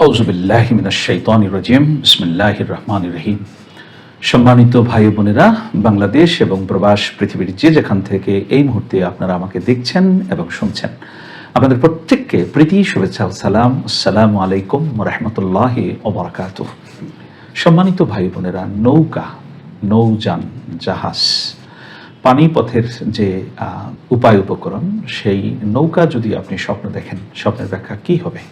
আউযু বিল্লাহি মিনাশ শাইতানির রাজিম। বিসমিল্লাহির রহমানির রহিম। সম্মানিত ভাই বোনেরা, বাংলাদেশ এবং প্রবাস পৃথিবীর যে যেখান থেকে এই মুহূর্তে আপনারা আমাকে দেখছেন এবং শুনছেন, আপনাদের প্রত্যেককে প্রীতি, শুভেচ্ছা ও সালাম। আসসালামু আলাইকুম ওয়া রাহমাতুল্লাহি ওয়া বারাকাতুহু। সম্মানিত ভাই বোনেরা, নৌকা, নৌযান, জাহাজ, পানিপথের যে উপায় উপকরণ, সেই নৌকা যদি আপনি স্বপ্ন দেখেন, স্বপ্নের ব্যাখ্যা কি হবে?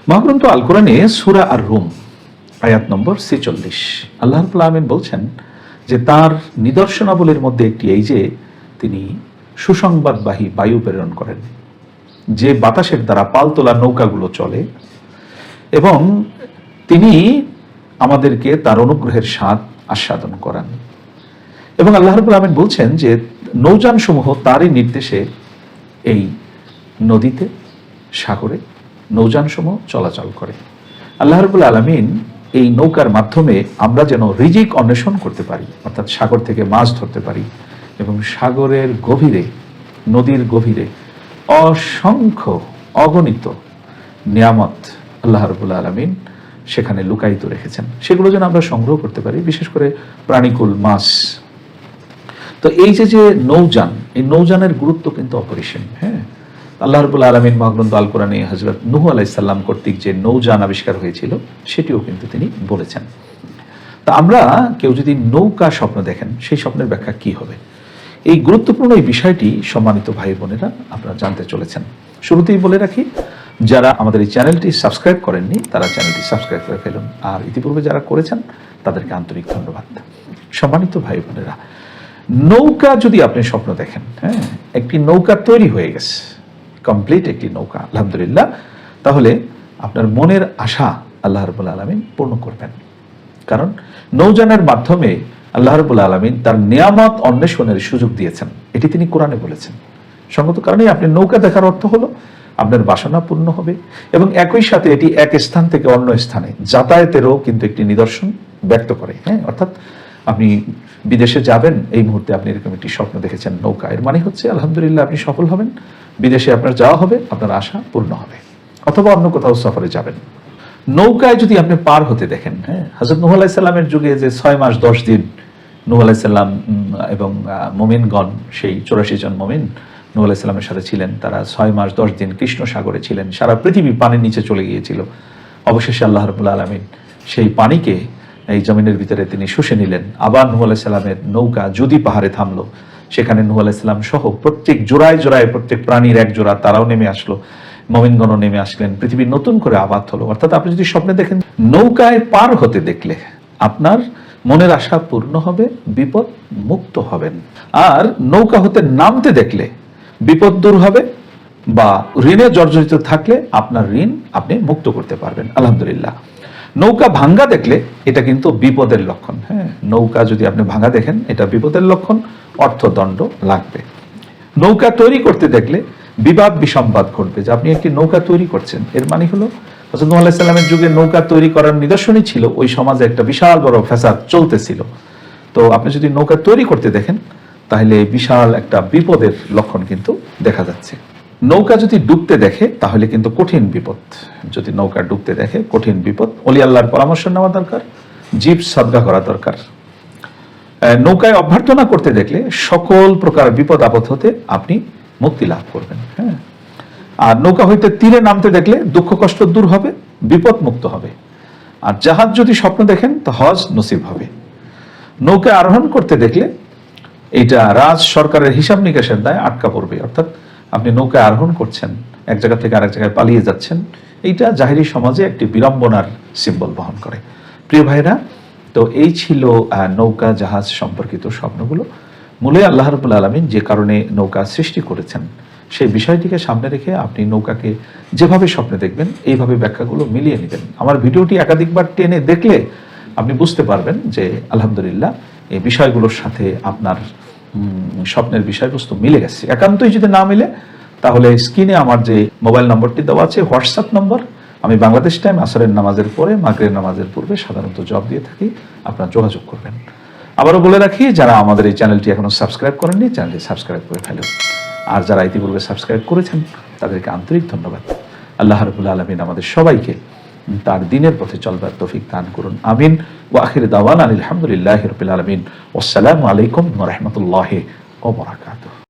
মহাগ্রন্থ আল কোরআনে সূরা আর রুম আয়াত নম্বর 46 আল্লাহ রাব্বুল আলামিন বলছেন যে তার নিদর্শনাবলীর মধ্যে একটি এই যে তিনি সুসংবাদবাহী বায়ু প্রেরণ করেন, যে বাতাসের দ্বারা পালতোলা নৌকাগুলো চলে, এবং তিনি আমাদেরকে তার অনুগ্রহের স্বাদ আস্বাদন করান। এবং আল্লাহ রাব্বুল আলামিন বলছেন যে নৌযান সমূহ তারই নির্দেশে এই নদীতে, সাগরে নৌযানসমূহ চলাচল করে। আল্লাহ রাব্বুল আলামিন এই নৌকার মাধ্যমে আমরা যেন রিজিক অন্বেষণ করতে পারি, অর্থাৎ সাগর থেকে মাছ ধরতে পারি, এবং সাগরের গভীরে, নদীর গভীরে অসংখ্য অগণিত নিয়ামত আল্লাহ রাব্বুল আলামিন সেখানে লুকায়িত রেখেছেন, সেগুলো যেন আমরা সংগ্রহ করতে পারি, বিশেষ করে প্রাণীকুল মাছ। তো এই যে নৌযান, এই নৌযানের গুরুত্ব কিন্তু অপরিসীম। আল্লাহ রাব্বুল আলামিন মহাগ্রন্থ আল কোরআনে হযরত নূহ আলাইহিস সালাম কর্তৃক যে নৌযান আবিষ্কার হয়েছিল সেটিও কিন্তু তিনি বলেছেন। তা আমরা কেউ যদি নৌকা স্বপ্ন দেখেন, সেই স্বপ্নের ব্যাখ্যা কি হবে? এই গুরুত্বপূর্ণ এই বিষয়টি সম্মানিত ভাই বোনেরা আপনারা জানতে চলেছেন। শুরুতেই বলে রাখি, যারা আমাদের এই চ্যানেলটি সাবস্ক্রাইব করেননি তারা চ্যানেলটি সাবস্ক্রাইব করে ফেলুন, আর ইতিপূর্বে যারা করেছেন তাদেরকে আন্তরিক ধন্যবাদ। সম্মানিত ভাই বোনেরা, নৌকা যদি আপনি স্বপ্ন দেখেন, একটি নৌকা তৈরি হয়ে গেছে, কমপ্লিট একটি নৌকা, আলহামদুলিল্লাহ, তাহলে আপনার মনের আশা আল্লাহ রাব্বুল আলামিন পূর্ণ করবেন। কারণ নৌযানের মাধ্যমে আল্লাহ রাব্বুল আলামিন তার নিয়ামত অন্বেষণের সুযোগ দিয়েছেন, এটি তিনি কোরআনে বলেছেন। সঙ্গত কারণে আপনি নৌকা দেখার অর্থ হলো আপনার বাসনা পূর্ণ হবে, এবং একই সাথে এটি এক স্থান থেকে অন্য স্থানে যাতায়াতেরও কিন্তু একটি নিদর্শন ব্যক্ত করে। অর্থাৎ আপনি বিদেশে যাবেন, এই মুহূর্তে আপনি এরকম একটি স্বপ্ন দেখেছেন নৌকা, এর মানে হচ্ছে আলহামদুলিল্লাহ আপনি সফল হবেন, বিদেশে আপনার যাওয়া হবে, আপনার আশা পূর্ণ হবে। অথবা অন্য কোথাও সফরে যাবেন। নৌকায় যদি আপনি পার হতে দেখেন, হযরত নূহ আলাইহিস সালামের যুগে যে 6 মাস 10 দিন নূহ আলাইহিস সালাম এবং মুমিনগণ, সেই 84 জন মুমিন নূহ আলাইহিস সালামের সাথে ছিলেন, তারা 6 মাস 10 দিন কৃষ্ণ সাগরে ছিলেন, সারা পৃথিবী পানির নিচে চলে গিয়েছিল। অবশেষে আল্লাহ রাব্বুল আলামিন সেই পানিকে এই জমিনের ভিতরে তিনি শুষে নিলেন। আবার নূহ আলাইহিস সালামের নৌকা যদি পাহাড়ে থামলো, সেখানে নূহ আলাইহিস সালাম সহ প্রত্যেক জোড়ায় জোড়ায় প্রত্যেক প্রাণীর এক জোড়া তারাও নেমে আসলো, মুমিনগণও নেমে আসলেন, পৃথিবী নতুন করে আবাদ হলো। অর্থাৎ আপনি যদি স্বপ্নে দেখেন নৌকায় পার হতে দেখলে আপনার মনের আশা পূর্ণ হবে, বিপদ মুক্ত হবেন। আর নৌকা হতে নামতে দেখলে বিপদ দূর হবে, বা ঋণে জর্জরিত থাকলে আপনার ঋণ আপনি মুক্ত করতে পারবেন, আলহামদুলিল্লাহ। নৌকা ভাঙ্গা দেখলে এটা কিন্তু বিপদের লক্ষণ। নৌকা যদি আপনি ভাঙ্গা দেখেন, এটা বিপদের লক্ষণ, অর্থদণ্ড লাগবে। নৌকা তৈরি করতে দেখলে বিবাদ বিসম্বাদ ঘটবে, যে আপনি একটি নৌকা তৈরি করছেন, এর মানে হলো হযরত নূহ আলাইহিস সালামের যুগে নৌকা তৈরি করার নিদর্শনই ছিল ওই সমাজে একটা বিশাল বড় ফ্যাসাদ চলতেছিল। তো আপনি যদি নৌকা তৈরি করতে দেখেন, তাহলে বিশাল একটা বিপদের লক্ষণ কিন্তু দেখা যাচ্ছে। নৌকা যদি ডুবতে দেখে তাহলে কিন্তু কঠিন বিপদ। যদি নৌকা ডুবতে দেখে কঠিন বিপদ, ওলি আল্লাহর পরামর্শ নেওয়া দরকার, জীব সাদকা করা দরকার। নৌকায় অভ্যর্থনা করতে দেখলে সকল প্রকার বিপদ আপদ হতে আপনি মুক্তি লাভ করবেন। আর নৌকা হইতে তীরে নামতে দেখলে দুঃখ কষ্ট দূর হবে, বিপদ মুক্ত হবে। আর জাহাজ যদি স্বপ্ন দেখেন তো হজ নসিব হবে। নৌকায় আরোহণ করতে দেখলে এইটা রাজ সরকারের হিসাব নিকাশের দায় আটকা পড়বে, অর্থাৎ আপনি নৌকায় আরোহণ করছেন, এক জায়গা থেকে আরেক জায়গায় পালিয়ে যাচ্ছেন, এইটা জাহেরি সমাজে একটি বিড়ম্বনার সিম্বল বহন করে। প্রিয় ভাইরা, তো এই ছিল নৌকা জাহাজ সম্পর্কিত স্বপ্নগুলো। মূলে আল্লাহ রাব্বুল আলামিন যে কারণে নৌকা সৃষ্টি করেছেন, সেই বিষয়টিকে সামনে রেখে আপনি নৌকাকে যেভাবে স্বপ্নে দেখবেন এইভাবে ব্যাখ্যাগুলো মিলিয়ে নেবেন। আমার ভিডিওটি একাধিকবার টেনে দেখলে আপনি বুঝতে পারবেন যে আলহামদুলিল্লাহ এই বিষয়গুলোর সাথে আপনার স্বপ্নের বিষয়বস্তু মিলে গেছে। একান্তই যদি না মিলে, তাহলে স্ক্রিনে আমার যে মোবাইল নম্বরটি দেওয়া আছে, হোয়াটসঅ্যাপ নম্বর, আমি বাংলাদেশ টাইম আসরের নামাজের পরে, মাগরিবের নামাজের পূর্বে সাধারণত জবাব দিয়ে থাকি, আপনারা যোগাযোগ করবেন। আবারও বলে রাখি, যারা আমাদের এই চ্যানেলটি এখনো সাবস্ক্রাইব করেননি, চ্যানেলটি সাবস্ক্রাইব করে ফেলুন। আর যারা ইতিপূর্বে সাবস্ক্রাইব করেছেন তাদেরকে আন্তরিক ধন্যবাদ। আল্লাহ রাব্বুল আলামিন আমাদের সবাইকে তার দ্বীনের পথে চলবার তৌফিক দান করুন, আমিন। ওয়া আখির দাওয়ানা আলহামদুলিল্লাহি রাব্বিল আলামিন। আসসালামু আলাইকুম ওয়া রাহমাতুল্লাহি ওয়া বারাকাতুহু।